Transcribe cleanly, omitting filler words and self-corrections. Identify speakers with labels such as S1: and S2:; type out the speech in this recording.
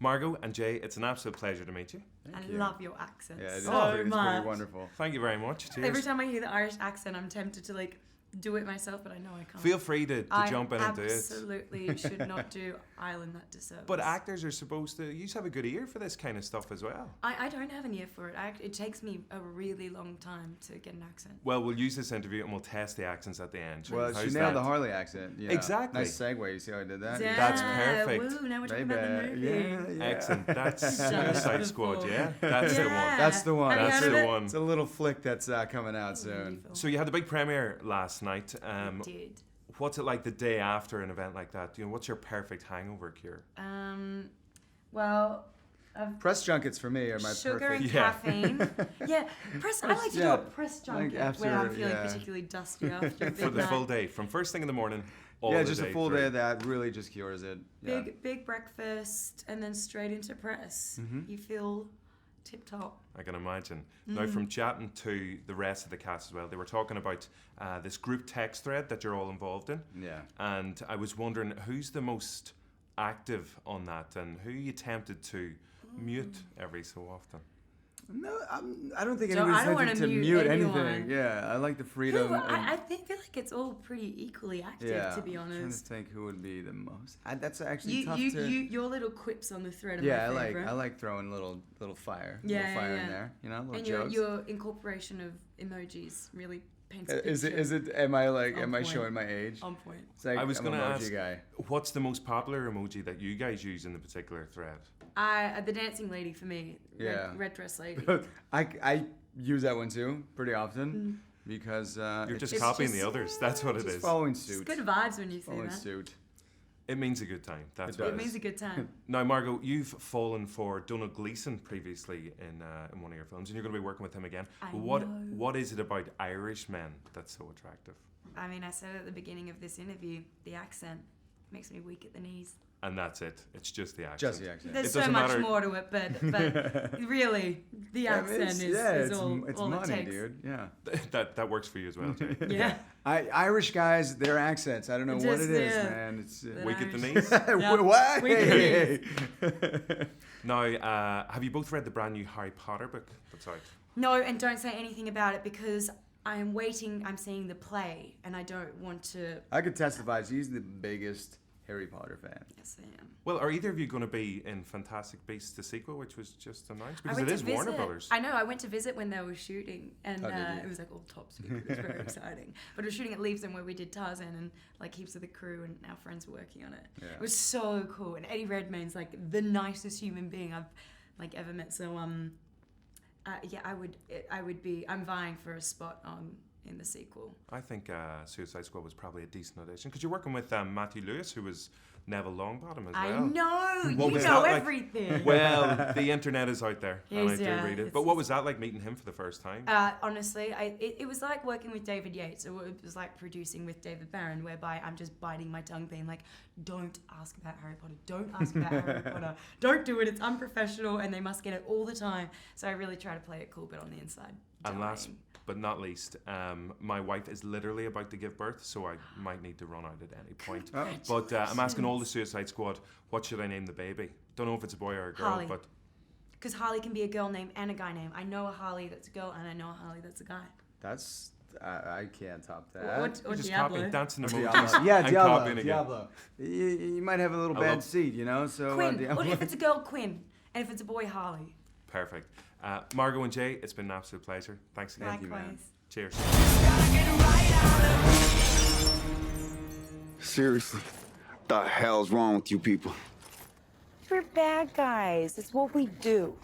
S1: Margot and Jay, it's an absolute pleasure to meet you.
S2: I love your accent
S3: it's
S2: so
S3: pretty
S2: much.
S3: wonderful.
S1: Thank you very much. Cheers.
S2: Every time I hear the Irish accent, I'm tempted to like do it myself, but I know I can't.
S1: Feel free to jump in and do it.
S2: I absolutely should not do Ireland that disservice.
S1: But actors are supposed to. You have a good ear for this kind of stuff as well.
S2: I don't have an ear for it. It takes me a really long time to get an accent.
S1: Well, we'll use this interview and we'll test the accents at the end.
S3: Well,
S1: How's
S3: she nailed
S1: that?
S3: the Harley accent. Yeah.
S1: Exactly.
S3: Nice segue. You see how I did that?
S2: Yeah,
S1: That's perfect.
S2: Woo, now we're talking about the movie.
S3: Yeah.
S1: Excellent. That's
S2: Done
S1: Suicide
S2: it
S1: Squad,
S2: before.
S1: yeah? That's the one.
S3: That's the one.
S2: Have you
S1: That's
S2: heard of
S1: the
S2: it?
S1: one.
S3: It's a little flick that's coming out soon.
S1: So you had the big premiere last night.
S2: Did.
S1: What's it like the day after an event like that? You know, what's your perfect hangover cure?
S2: Well,
S3: Press junkets for me are my
S2: sugar
S3: perfect.
S2: and
S1: Yeah.
S2: caffeine. I like to do a press junket
S3: after,
S2: when I'm feeling
S3: yeah.
S2: particularly dusty after a big
S1: For the
S2: night.
S1: full day, from first thing in the morning, all
S3: Yeah,
S1: the
S3: just
S1: day
S3: a full
S1: through.
S3: day of that really just cures it. Yeah.
S2: Big breakfast and then straight into press. You feel tip top.
S1: I can imagine. Now, from chatting to the rest of the cast as well, they were talking about this group text thread that you're all involved in.
S3: Yeah.
S1: And I was wondering who's the most active on that and who you tempted to mute every so often.
S3: No, I don't think
S2: So I
S3: anybody's
S2: don't wanna
S3: tempted to
S2: mute
S3: mute
S2: anyone.
S3: anything. Yeah, I like the freedom.
S2: Who,
S3: and-
S2: I feel like it's all pretty equally active,
S3: yeah,
S2: to be
S3: I'm trying to
S2: honest.
S3: think who would be the most. That's actually tough to.
S2: Your little quips on the thread are
S3: Yeah,
S2: my favorite.
S3: I like throwing little fire,
S2: Yeah,
S3: little fire
S2: yeah.
S3: in there. You know, little
S2: And
S3: jokes.
S2: your incorporation of emojis really paints a picture.
S3: Is it? Am I
S2: On point.
S3: showing my age?
S2: On point.
S3: It's like,
S1: I was
S3: I'm
S1: going
S3: an
S1: to
S3: emoji
S1: ask,
S3: guy.
S1: what's the most popular emoji that you guys use in the particular thread?
S2: The dancing lady for me.
S3: Yeah.
S2: Red dress lady.
S3: I use that one too pretty often because
S1: You're just
S2: It's
S1: copying
S2: just-
S1: the others. That's what it
S3: just
S1: is.
S3: following
S2: It's
S3: suit.
S2: good vibes when you say
S3: Following
S2: that.
S3: suit.
S1: It means a good time. That's
S3: It
S1: what
S2: It
S1: it
S2: means
S1: is.
S2: a good time.
S1: Now, Margot, you've fallen for Donald Gleeson previously in one of your films, and you're going to be working with him again.
S2: I
S1: What
S2: know.
S1: What is it about Irish men that's so attractive?
S2: I mean, I said at the beginning of this interview, the accent makes me weak at the knees.
S1: And that's it. It's just the accent.
S3: Just the accent.
S2: There's
S1: It
S2: so
S1: doesn't
S2: much
S1: matter-
S2: more to it, but really, the accent is all
S3: it's
S2: all
S3: money,
S2: it takes.
S3: dude. Yeah.
S1: That works for you as well, Jay.
S2: Yeah.
S3: Irish guys, their accents. I don't know what
S2: Just,
S3: it is,
S2: yeah.
S3: man. It's
S2: The
S1: Weak at the
S2: Irish.
S1: knees.
S2: Yeah.
S3: What?
S2: Weak at the
S1: Now, have you both read the brand new Harry Potter book that's out?
S2: No, and don't say anything about it because I'm waiting. I'm seeing the play, and I don't want to.
S3: I could testify. She's the biggest Harry Potter fan.
S2: Yes, I am.
S1: Well, are either of you going to be in Fantastic Beasts, the sequel, which was just announced? Because
S2: I
S1: it
S2: went
S1: is
S2: to
S1: Warner
S2: visit.
S1: Brothers.
S2: I know. I went to visit when they were shooting, and
S3: Oh, did you?
S2: it was like all top secret. It was very exciting. But it was shooting at Leavesden where we did Tarzan, and like heaps of the crew and our friends were working on it.
S3: Yeah.
S2: It was so cool, and Eddie Redmayne's like the nicest human being I've like ever met. So yeah, I would be. I'm vying for a spot on in the sequel.
S1: I think Suicide Squad was probably a decent audition because you're working with Matthew Lewis, who was Neville Longbottom as well.
S2: I know.
S1: What
S2: You
S1: was
S2: know
S1: that like?
S2: everything.
S1: Well, the internet is out there, and I
S2: Yes,
S1: do
S2: yeah,
S1: read it.
S2: it's-
S1: But what was that like meeting him for the first time?
S2: Honestly, it was like working with David Yates. It was like producing with David Barron, whereby I'm just biting my tongue, being like, "Don't ask about Harry Potter. Don't ask about Harry Potter. Don't do it. It's unprofessional, and they must get it all the time." So I really try to play it cool, but on the inside,
S1: And last
S2: dying.
S1: but not least, my wife is literally about to give birth, so I might need to run out at any point.
S3: Oh.
S1: But I'm asking all the Suicide Squad, what should I name the baby? Don't know if it's a boy or a girl,
S2: Harley.
S1: but
S2: Because Harley can be a girl name and a guy name. I know a Harley that's a girl, and I know a Harley that's a guy.
S3: That's I can't top that.
S2: Or
S1: just
S2: Diablo.
S1: copying dancing
S3: Diablo.
S1: emojis
S3: Yeah,
S1: and
S3: Diablo.
S1: copying again.
S3: Diablo. You might have a little
S1: I
S3: bad
S1: love-
S3: seed, you know. So
S2: Quinn.
S3: Diablo.
S2: Or if it's a girl, Quinn. And if it's a boy, Harley.
S1: Perfect. Margot and Jay, it's been an absolute pleasure. Thanks again.
S3: you, man.
S2: Likewise.
S1: Cheers.
S4: Seriously, the hell's wrong with you people?
S5: We're bad guys. It's what we do.